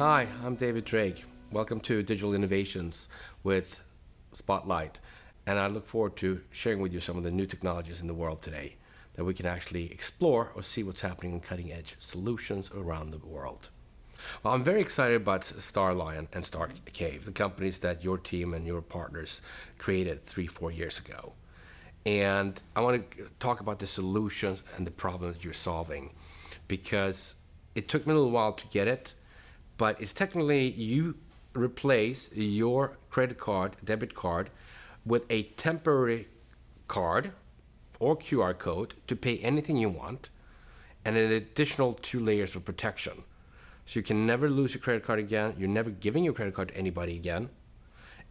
Hi, I'm David Drake. Welcome to Digital Innovations with Spotlight. And I look forward to sharing with you some of the new technologies in the world today that we can actually explore or see what's happening in cutting edge solutions around the world. Well, I'm very excited about Starlion and Star Cave, the companies that your team and your partners created 3-4 years ago. And I want to talk about the solutions and the problems that you're solving, because it took me a little while to get it, but it's technically you replace your credit card, debit card, with a temporary card or QR code to pay anything you want, and an additional 2 layers of protection. So you can never lose your credit card again, you're never giving your credit card to anybody again,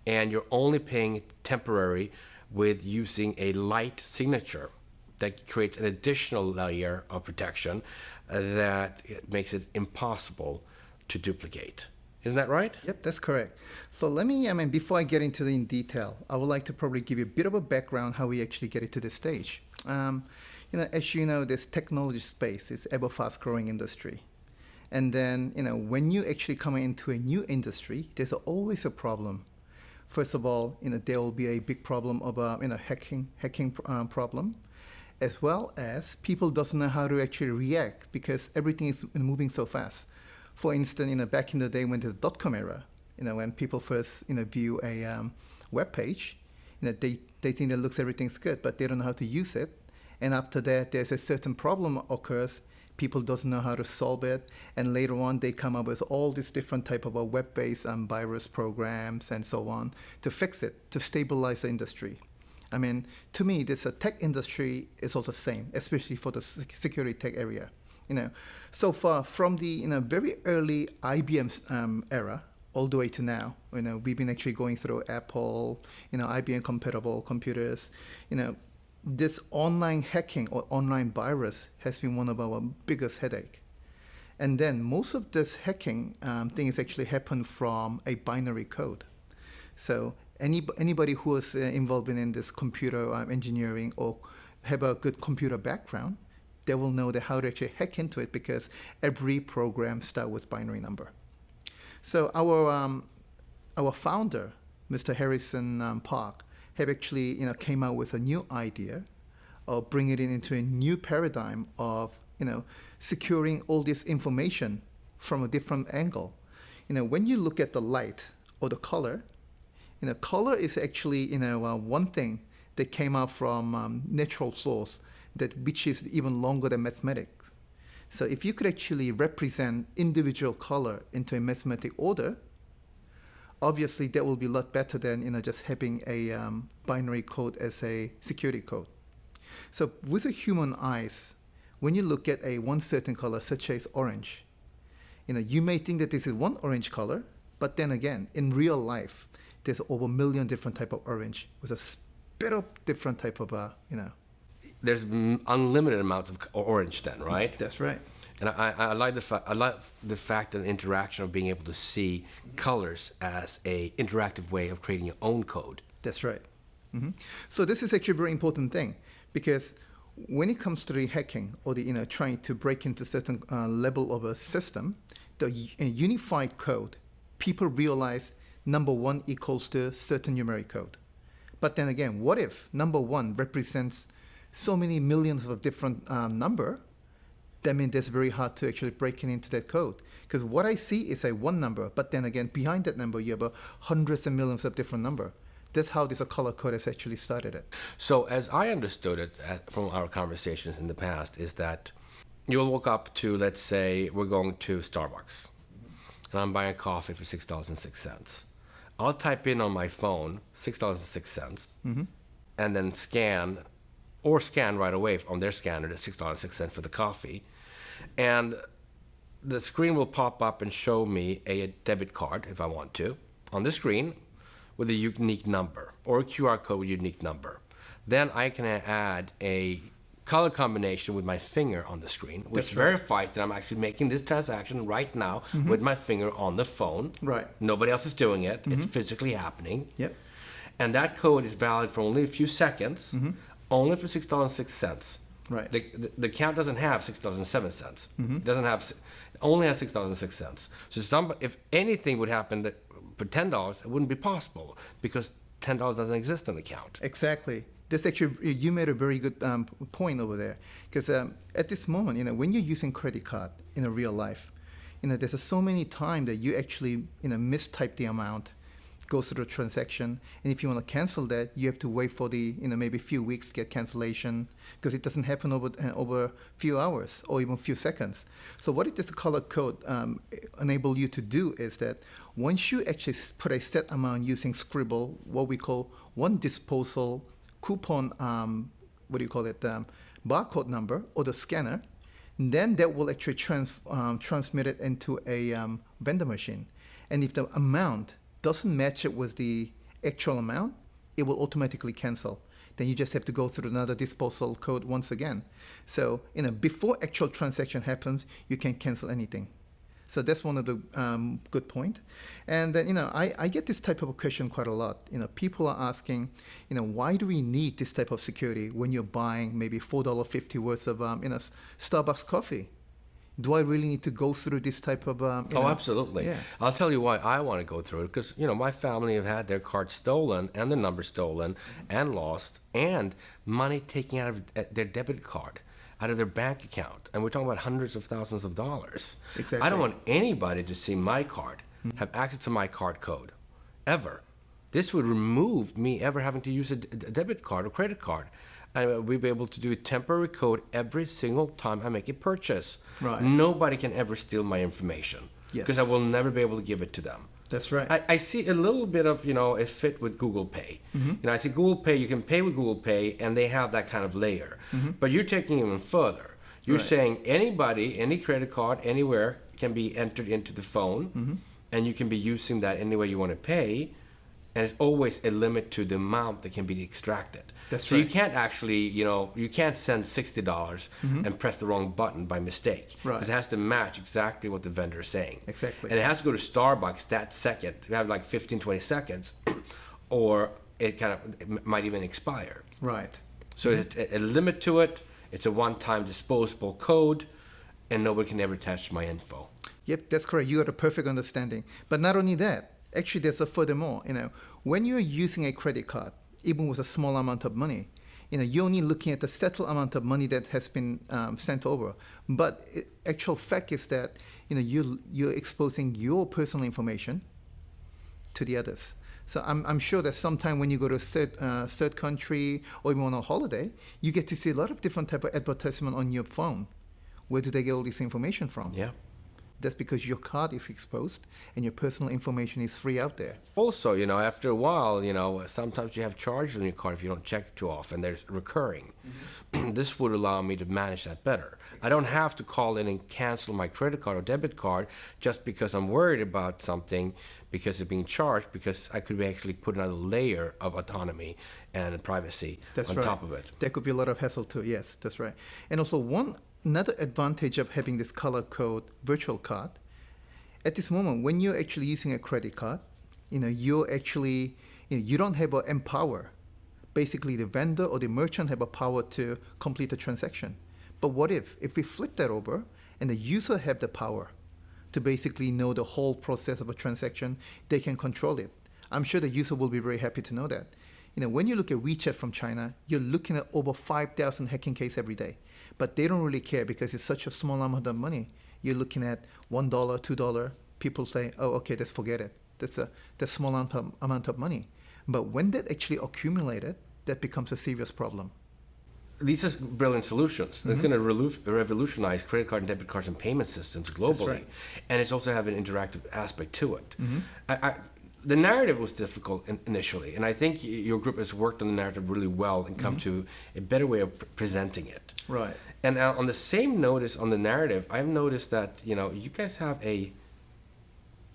and you're only paying temporary with using a light signature that creates an additional layer of protection that makes it impossible to duplicate. Isn't that right? Yep, that's correct. So before I get into the in detail, I would like to probably give you a bit of a background how we actually get it to this stage. As you know, this technology space is ever fast growing industry. And then, when you actually come into a new industry, there's always a problem. First of all, there will be a big problem of hacking problem, as well as people doesn't know how to actually react because everything is moving so fast. For instance, back in the day when the .com era, when people first view a web page, they think that looks everything's good, but they don't know how to use it. And after that, there's a certain problem occurs. People doesn't know how to solve it, and later on they come up with all these different type of web-based virus programs and so on to fix it, to stabilize the industry. To me, this tech industry is all the same, especially for the security tech area. So far from the very early IBM era all the way to now, we've been actually going through Apple, IBM compatible computers, this online hacking or online virus has been one of our biggest headache. And then most of this hacking things actually happen from a binary code. So anybody who is involved in this computer engineering or have a good computer background, they will know that how to actually hack into it because every program starts with binary number. So our founder, Mr. Harrison Park, have actually came out with a new idea of bringing it into a new paradigm of securing all this information from a different angle. When you look at the light or the color, color is actually one thing that came out from natural source which is even longer than mathematics. So if you could actually represent individual color into a mathematical order, obviously that will be a lot better than just having a binary code as a security code. So with the human eyes, when you look at one certain color such as orange, you may think that this is one orange color, but then again, in real life, there's over 1 million different type of orange with a bit of different type of There's unlimited amounts of orange then, right? That's right. And I like the fact and interaction of being able to see colors as a interactive way of creating your own code. That's right. Mm-hmm. So this is actually a very important thing because when it comes to the hacking or the trying to break into certain level of a system, the unified code, people realize number 1 equals to certain numeric code. But then again, what if number 1 represents so many millions of different number? That means it's very hard to actually break into that code. Because what I see is a one number, but then again, behind that number, you have hundreds and millions of different number. That's how this color code has actually started it. So as I understood it from our conversations in the past, is that you'll walk up to, let's say, we're going to Starbucks, and I'm buying a coffee for $6.06. I'll type in on my phone $6.06, and then scan right away on their scanner the $6.06 for the coffee. And the screen will pop up and show me a debit card, if I want to, on the screen with a unique number or a QR code with a unique number. Then I can add a color combination with my finger on the screen, which verifies that I'm actually making this transaction right now with my finger on the phone. Right. Nobody else is doing it. It's physically happening. Yep. And that code is valid for only a few seconds, only for $6.06. Right. The account doesn't have $6.07. Mm-hmm. It doesn't have, it only has $6.06. So if anything would happen for $10, it wouldn't be possible because $10 doesn't exist in the account. Exactly. This actually, you made a very good point over there. Because at this moment, when you're using credit card in a real life, there's so many times that you actually, mistype the amount, go through the transaction, and if you want to cancel that, you have to wait for the, maybe a few weeks to get cancellation, because it doesn't happen over a few hours or even a few seconds. So what this color code enable you to do is that once you actually put a set amount using Scribble, what we call one disposal coupon, barcode number or the scanner, then that will actually transmit it into a vendor machine. And if the amount doesn't match it with the actual amount, it will automatically cancel. Then you just have to go through another disposal code once again. So, before actual transaction happens, you can cancel anything. So that's one of the good point. And then, I get this type of a question quite a lot. People are asking, why do we need this type of security when you're buying maybe $4.50 worth of, Starbucks coffee? Do I really need to go through this type of? Absolutely. Yeah. I'll tell you why I want to go through it because my family have had their cards stolen and the number stolen and lost and money taken out of their debit card, out of their bank account, and we're talking about hundreds of thousands of dollars. Exactly. I don't want anybody to see my card, have access to my card code, ever. This would remove me ever having to use a debit card or credit card. And we'll be able to do a temporary code every single time I make a purchase. Right. Nobody can ever steal my information. Yes. Because I will never be able to give it to them. That's right. I see a little bit of, a fit with Google Pay. Mm-hmm. I see Google Pay, you can pay with Google Pay, and they have that kind of layer. Mm-hmm. But you're taking it even further. You're Right. saying anybody, any credit card, anywhere, can be entered into the phone, Mm-hmm. and you can be using that any way you want to pay, and it's always a limit to the amount that can be extracted. That's so right. you can't actually, you can't send $60 Mm-hmm. and press the wrong button by mistake. Right. Because it has to match exactly what the vendor is saying. Exactly. And it has to go to Starbucks that second. You have like 15, 20 seconds, or it might even expire. Right. So it's a limit to it. It's a one-time disposable code, and nobody can ever touch my info. Yep, that's correct. You got a perfect understanding. But not only that, actually, there's a furthermore. When you're using a credit card, even with a small amount of money, you're only looking at the settled amount of money that has been sent over. But actual fact is that you're exposing your personal information to the others. So I'm sure that sometime when you go to a third country or even on a holiday, you get to see a lot of different type of advertisement on your phone. Where do they get all this information from? Yeah. That's because your card is exposed and your personal information is free out there. Also, after a while, sometimes you have charges on your card if you don't check too often. There's recurring. Mm-hmm. This would allow me to manage that better. Exactly. I don't have to call in and cancel my credit card or debit card just because I'm worried about something because it's being charged, because I could actually put another layer of autonomy and privacy on top of it. There could be a lot of hassle too. Yes, that's right. And also another advantage of having this color code virtual card, at this moment, when you're actually using a credit card, you're actually, you don't have a empower. Basically, the vendor or the merchant have a power to complete the transaction. But what if we flip that over and the user have the power to basically know the whole process of a transaction, they can control it. I'm sure the user will be very happy to know that. When you look at WeChat from China, you're looking at over 5,000 hacking cases every day. But they don't really care because it's such a small amount of money. You're looking at $1, $2. People say, oh, okay, let's forget it. That's a small amount of money. But when that actually accumulated, that becomes a serious problem. These are brilliant solutions. Mm-hmm. They're going to revolutionize credit card and debit cards and payment systems globally. That's right. And it's also have an interactive aspect to it. Mm-hmm. The narrative was difficult initially, and I think your group has worked on the narrative really well and come Mm-hmm. to a better way of presenting it. Right. And on the same notice on the narrative, I've noticed that you guys have a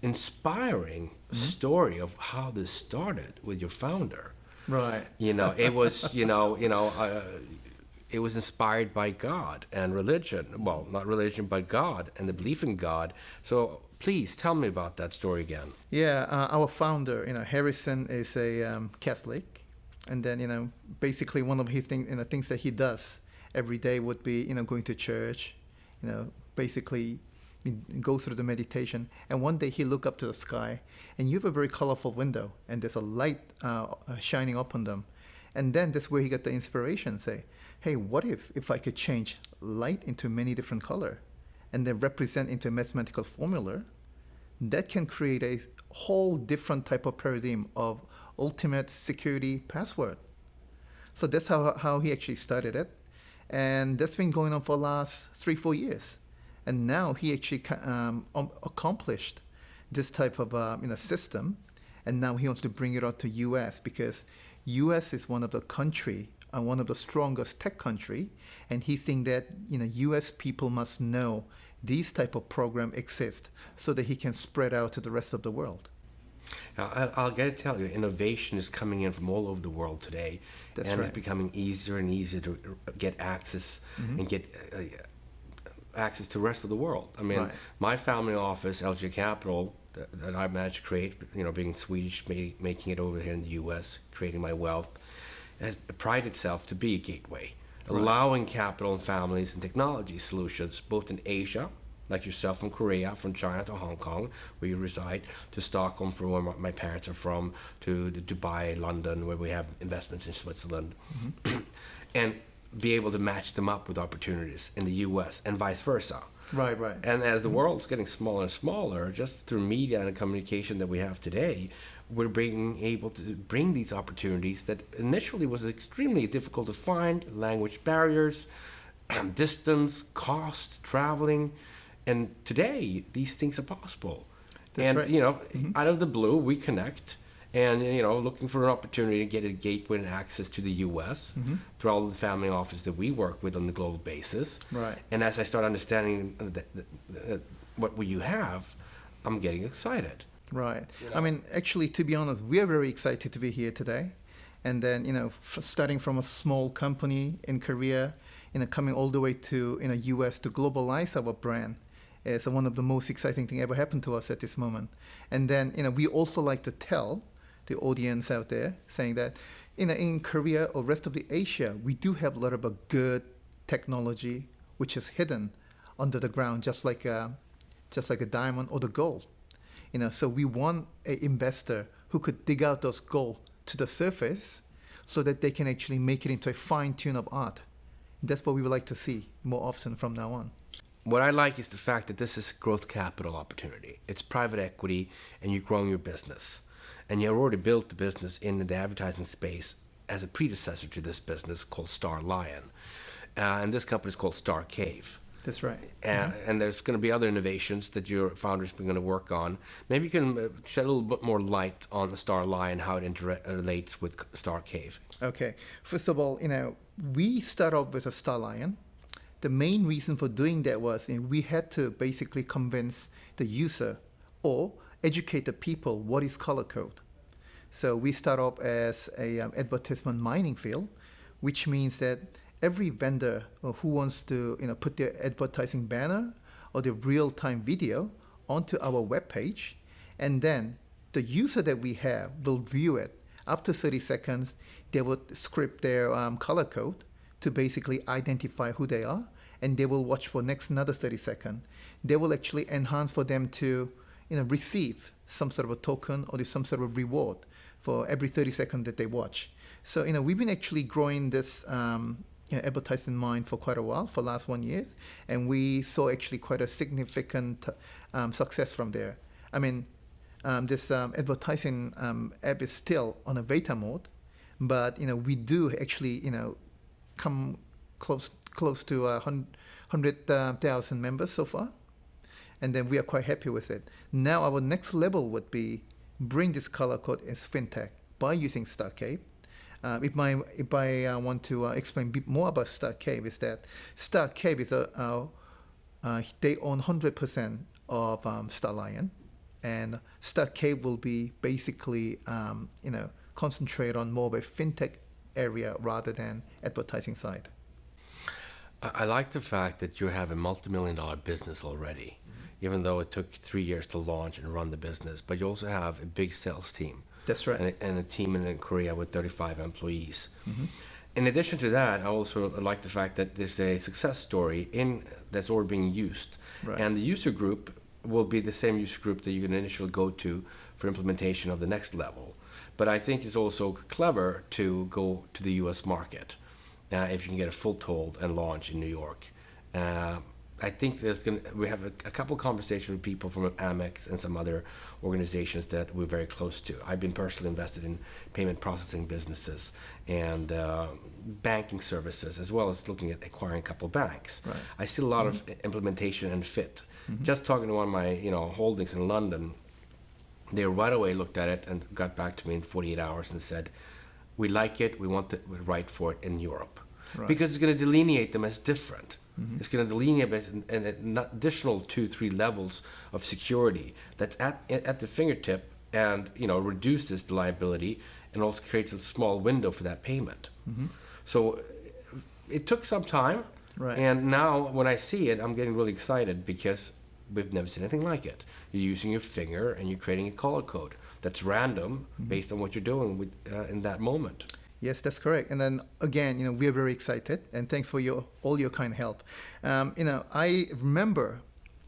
inspiring story of how this started with your founder. Right. It was it was inspired by God and religion. Well, not religion, but God and the belief in God. So please tell me about that story again. Yeah, our founder, Harrison, is a Catholic, and then basically one of his things that he does every day would be, going to church, basically go through the meditation. And one day he look up to the sky, and you have a very colorful window, and there's a light shining up on them. And then that's where he got the inspiration, say, hey, what if I could change light into many different color and then represent into a mathematical formula that can create a whole different type of paradigm of ultimate security password. So that's how he actually started it. And that's been going on for the last 3-4 years. And now he actually accomplished this type of system. And now he wants to bring it out to US, because US is one of the country, one of the strongest tech country. And he think that US people must know these type of program exist so that he can spread out to the rest of the world. Now, I'll get to tell you, innovation is coming in from all over the world today. That's and right. It's becoming easier and easier to get access and get access to the rest of the world. I mean, Right. my family office, LG Capital, that I managed to create, being Swedish, making it over here in the U.S., creating my wealth, has prided itself to be a gateway, allowing capital and families and technology solutions both in Asia, like yourself, from Korea, from China to Hong Kong, where you reside, to Stockholm, from where my parents are from, to Dubai, London, where we have investments in Switzerland, and be able to match them up with opportunities in the U.S. and vice versa. Right. And as the world's getting smaller and smaller, just through media and communication that we have today, we're being able to bring these opportunities that initially was extremely difficult to find: language barriers, distance, cost, traveling. And today, these things are possible. That's right. Out of the blue, we connect, and looking for an opportunity to get a gateway and access to the U.S. through all the family office that we work with on a global basis. Right. And as I start understanding what you have, I'm getting excited. Right. I mean, actually, to be honest, we are very excited to be here today. And then, starting from a small company in Korea, coming all the way to, US to globalize our brand is one of the most exciting thing ever happened to us at this moment. And then, we also like to tell the audience out there, saying that, in Korea or rest of the Asia, we do have a lot of a good technology which is hidden under the ground, just like a diamond or the gold. So we want an investor who could dig out those gold to the surface so that they can actually make it into a fine tune of art. That's what we would like to see more often from now on. What I like is the fact that this is growth capital opportunity. It's private equity, and you're growing your business. And you already built the business in the advertising space as a predecessor to this business called Star Lion. And this company is called Star Cave. That's right. And there's going to be other innovations that your founders are going to work on. Maybe you can shed a little bit more light on the Star Lion, how it interrelates with Star Cave. Okay. First of all, we start off with a Star Lion. The main reason for doing that was we had to basically convince the user or educate the people what is color code. So we start off as a advertisement mining field, which means that every vendor who wants to put their advertising banner or the real-time video onto our webpage, and then the user that we have will view it. After 30 seconds, they would script their color code to basically identify who they are, and they will watch for next another 30 seconds. They will actually enhance for them to receive some sort of a token or some sort of reward for every 30 seconds that they watch. So we've been actually growing this advertising mind for quite a while, for the last 1 year, and we saw actually quite a significant success from there. I mean, this advertising app is still on a beta mode, but we do actually come close to 100,000 members so far, and then we are quite happy with it. Now our next level would be bring this color code as fintech by using StarCave. If I want to explain a bit more about StarCave, is that StarCave is they own 100% of Starlion, and StarCave will be basically concentrate on more of a fintech area rather than advertising side. I like the fact that you have a multi-million-dollar business already, even though it took 3 years to launch and run the business. But you also have a big sales team. That's right. And a team in Korea with 35 employees. In addition to that, I also like the fact that there's a success story in that's already being used, Right. and the user group will be the same user group that you can initially go to for implementation of the next level. But I think it's also clever to go to the U.S. market if you can get a foothold and launch in New York. Uh, I think we have a couple conversations with people from Amex and some other organizations that we're very close to. I've been personally invested in payment processing businesses and banking services, as well as looking at acquiring a couple banks. Right. I see a lot of implementation and fit. Just talking to one of my holdings in London, they right away looked at it and got back to me in 48 hours and said, "We like it. We want to write for it in Europe." Right. Because it's going to delineate them as different. It's going to delineate as an additional 2-3 levels of security that's at the fingertip, and reduces the liability and also creates a small window for that payment. So it took some time, Right. and now when I see it, I'm getting really excited because we've never seen anything like it. You're using your finger and you're creating a color code that's random based on what you're doing with in that moment. Yes, that's correct. And then again, we are very excited, and thanks for all your kind help. I remember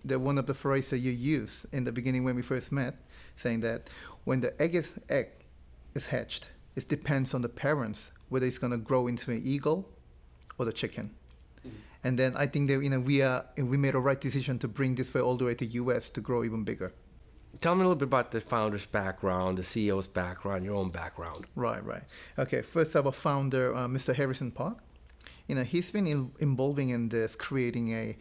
that one of the phrases you used in the beginning when we first met, saying that when the egg is hatched, it depends on the parents whether it's going to grow into an eagle or the chicken. And then I think that we made a right decision to bring this way all the way to US to grow even bigger. Tell me a little bit about the founder's background, the CEO's background, your own background. Right. Okay, first our founder, Mr. Harrison Park. He's been involving in this, creating a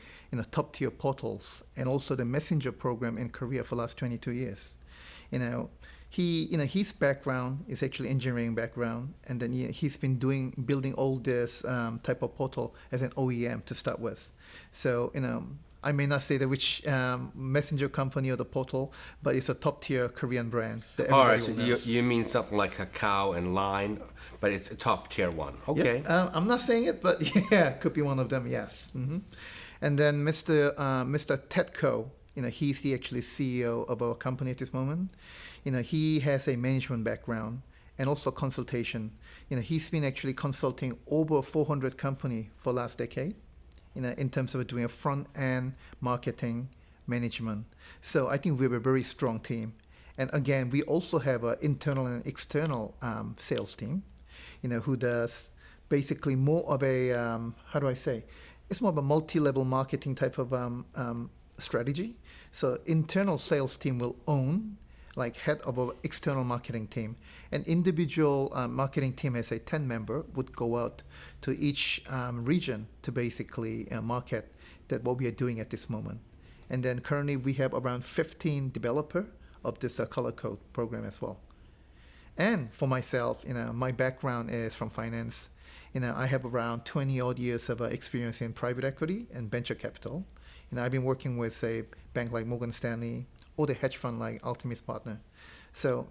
top tier portals and also the messenger program in Korea for the last 22 years. His background is actually engineering background, and then he's been building all this type of portal as an OEM to start with. So I may not say which messenger company or the portal, but it's a top tier Korean brand that All right, everybody so knows. you mean something like Kakao and Line, but it's a top tier one. Okay. Yep. I'm not saying it, but yeah, could be one of them. Yes. And then Mr. Ted Ko, he's the actually CEO of our company at this moment. He has a management background and also consultation. He's been actually consulting over 400 companies for last decade. In terms of doing a front-end marketing management. So I think we have a very strong team. And again, we also have an internal and external sales team, who does basically more of a, how do I say? It's more of a multi-level marketing type of strategy. So internal sales team will own, like head of an external marketing team. An individual marketing team as a 10 member would go out to each region to basically market that what we are doing at this moment. And then currently we have around 15 developer of this color code program as well. And for myself, my background is from finance. I have around 20 odd years of experience in private equity and venture capital. I've been working with a bank like Morgan Stanley or the hedge fund like Ultimate Partner. So,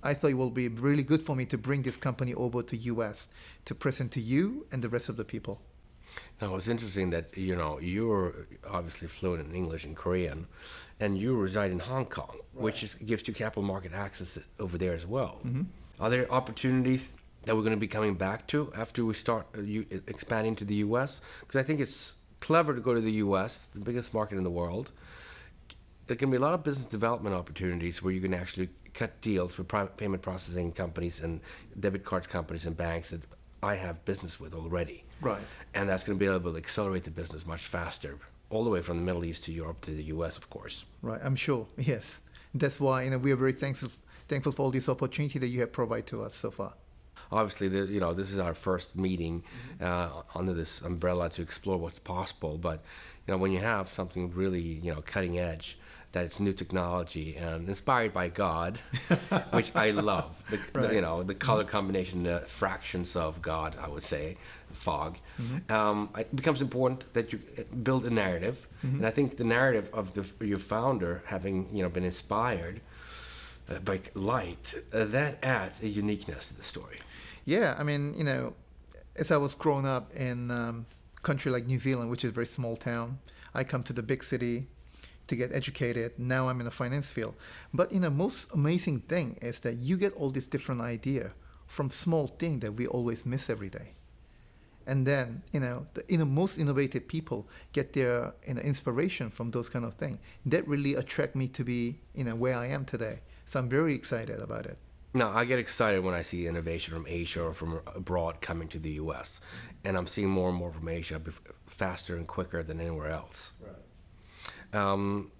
I thought it will be really good for me to bring this company over to US to present to you and the rest of the people. Now, it's interesting that, you're obviously fluent in English and Korean, and you reside in Hong Kong, which gives you capital market access over there as well. Are there opportunities that we're going to be coming back to after we start expanding to the US? Because I think it's clever to go to the US, the biggest market in the world. There can be a lot of business development opportunities where you can actually cut deals with private payment processing companies and debit card companies and banks that I have business with already. Right. And that's going to be able to accelerate the business much faster, all the way from the Middle East to Europe to the US, of course. Right, I'm sure, yes. That's why we are very thankful for all this opportunity that you have provided to us so far. Obviously, this is our first meeting under this umbrella to explore what's possible. But when you have something really cutting edge, that it's new technology and inspired by God, which I love. The color combination, the fractions of God, I would say, fog. It becomes important that you build a narrative, and I think the narrative of your founder having been inspired by light, that adds a uniqueness to the story. Yeah, as I was growing up in country like New Zealand, which is a very small town, I come to the big city to get educated. Now I'm in the finance field. But most amazing thing is that you get all these different idea from small thing that we always miss every day. And then, the most innovative people get their inspiration from those kind of things. That really attract me to be where I am today. So I'm very excited about it. Now, I get excited when I see innovation from Asia or from abroad coming to the U.S., and I'm seeing more and more from Asia faster and quicker than anywhere else. Right.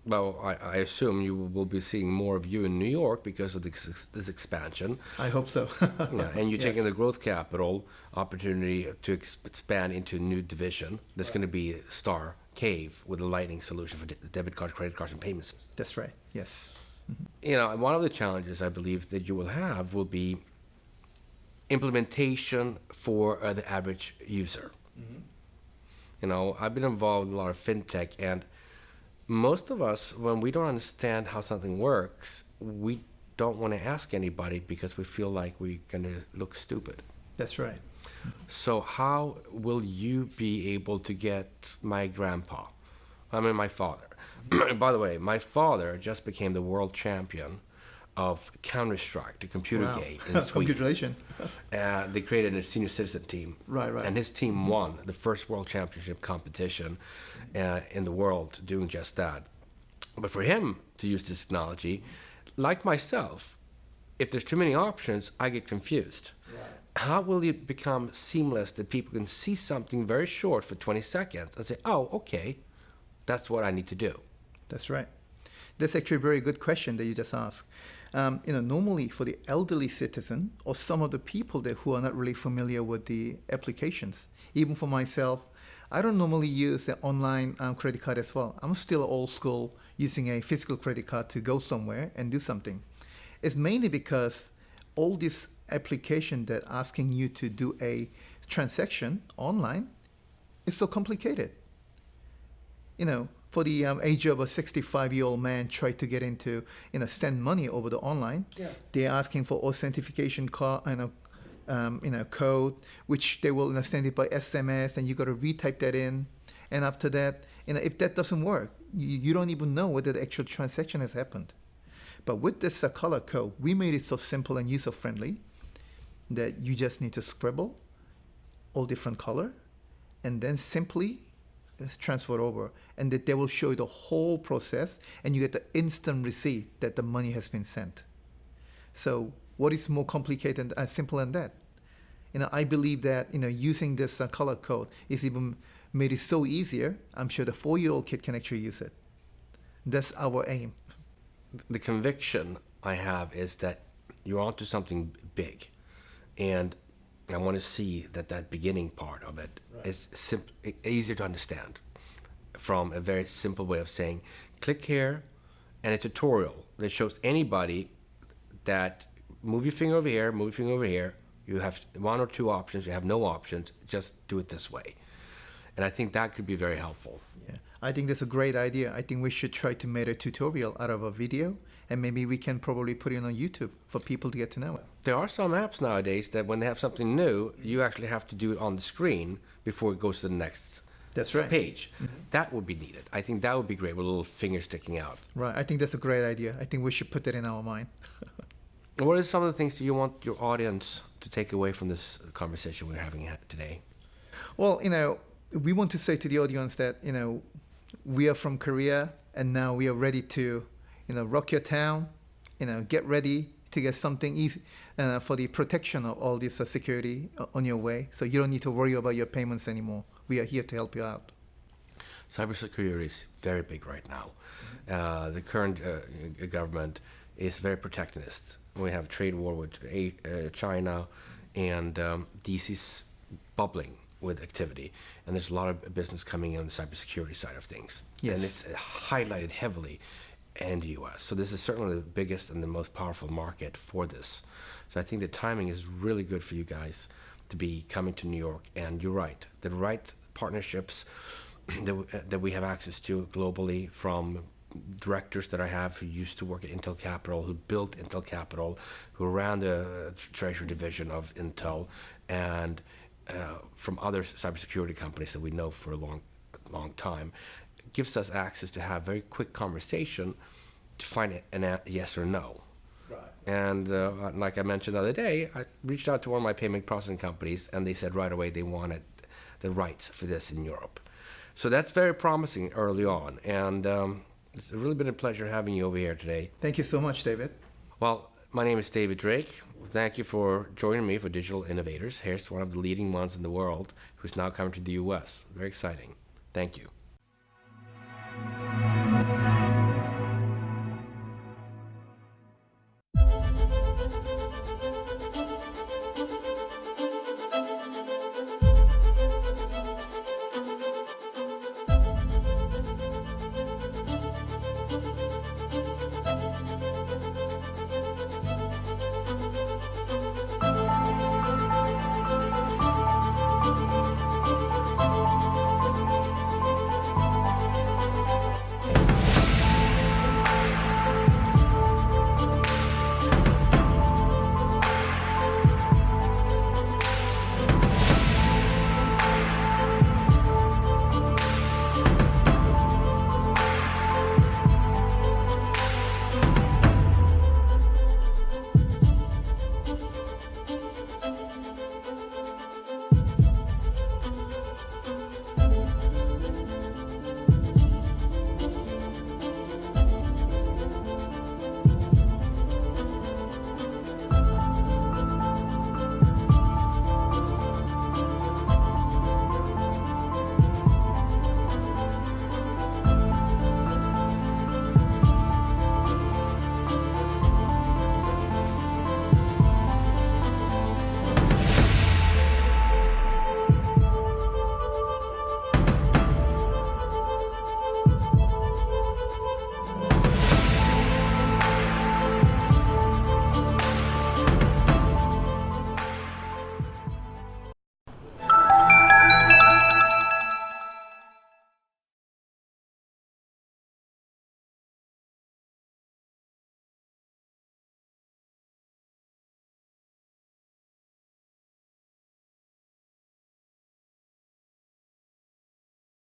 Well, I assume you will be seeing more of you in New York because of this expansion. I hope so. Yeah, and you're taking Yes. the growth capital opportunity to expand into a new division. That's going to be Star Cave with a lightning solution for debit cards, credit cards, and payment systems. That's right. Yes. One of the challenges I believe that you will have will be implementation for the average user. I've been involved in a lot of fintech, and most of us, when we don't understand how something works, we don't want to ask anybody because we feel like we're going to look stupid. That's right. So how will you be able to get my father? By the way, my father just became the world champion of Counter-Strike, the computer Wow. game in Sweden. Congratulations. They created a senior citizen team. Right. And his team won the first world championship competition in the world doing just that. But for him to use this technology, like myself, if there's too many options, I get confused. Right. How will it become seamless that people can see something very short for 20 seconds and say, oh, okay, that's what I need to do? That's right. That's actually a very good question that you just asked. Normally for the elderly citizen or some of the people who are not really familiar with the applications, even for myself, I don't normally use the online credit card as well. I'm still old school, using a physical credit card to go somewhere and do something. It's mainly because all this application that asking you to do a transaction online is so complicated. For the age of a 65-year-old man try to get into, send money over the online, they're asking for authentication code, which they will send it by SMS, and you got to retype that in. And after that, if that doesn't work, you don't even know whether the actual transaction has happened. But with this color code, we made it so simple and user-friendly that you just need to scribble all different color, and then simply transfer over, and that they will show you the whole process, and you get the instant receipt that the money has been sent. So what is more complicated and simple than that? I believe that using this color code is even made it so easier. I'm sure the 4-year-old kid can actually use it. That's our aim. The conviction I have is that you're onto something big, and I want to see that beginning part of it is easier to understand from a very simple way of saying, click here, and a tutorial that shows anybody that move your finger over here, move your finger over here. You have 1 or 2 options. You have no options. Just do it this way. And I think that could be very helpful. Yeah, I think that's a great idea. I think we should try to make a tutorial out of a video, and maybe we can probably put it on YouTube for people to get to know it. There are some apps nowadays that when they have something new, you actually have to do it on the screen before it goes to the next That's right. page. That would be needed. I think that would be great with a little finger sticking out. Right. I think that's a great idea. I think we should put that in our mind. What are some of the things that you want your audience to take away from this conversation we're having today? Well, we want to say to the audience that, we are from Korea, and now we are ready to, rock your town, get ready to get something easy for the protection of all this security on your way. So you don't need to worry about your payments anymore. We are here to help you out. Cybersecurity is very big right now. The current government is very protectionist. We have a trade war with China, and DC's bubbling with activity, and there's a lot of business coming in on the cybersecurity side of things. Yes. And it's highlighted heavily in the U.S. So this is certainly the biggest and the most powerful market for this. So I think the timing is really good for you guys to be coming to New York. And you're right, the right partnerships that we have access to globally, from directors that I have who used to work at Intel Capital, who built Intel Capital, who ran the treasury division of Intel, and from other cybersecurity companies that we know for a long time, gives us access to have very quick conversation to find a yes or no. Right. And like I mentioned the other day, I reached out to one of my payment processing companies, and they said right away they wanted the rights for this in Europe. So that's very promising early on. And it's really been a pleasure having you over here today. Thank you so much, David. Well, my name is David Drake. Thank you for joining me for Digital Innovators. Here's one of the leading ones in the world who's now coming to the U.S. Very exciting. Thank you.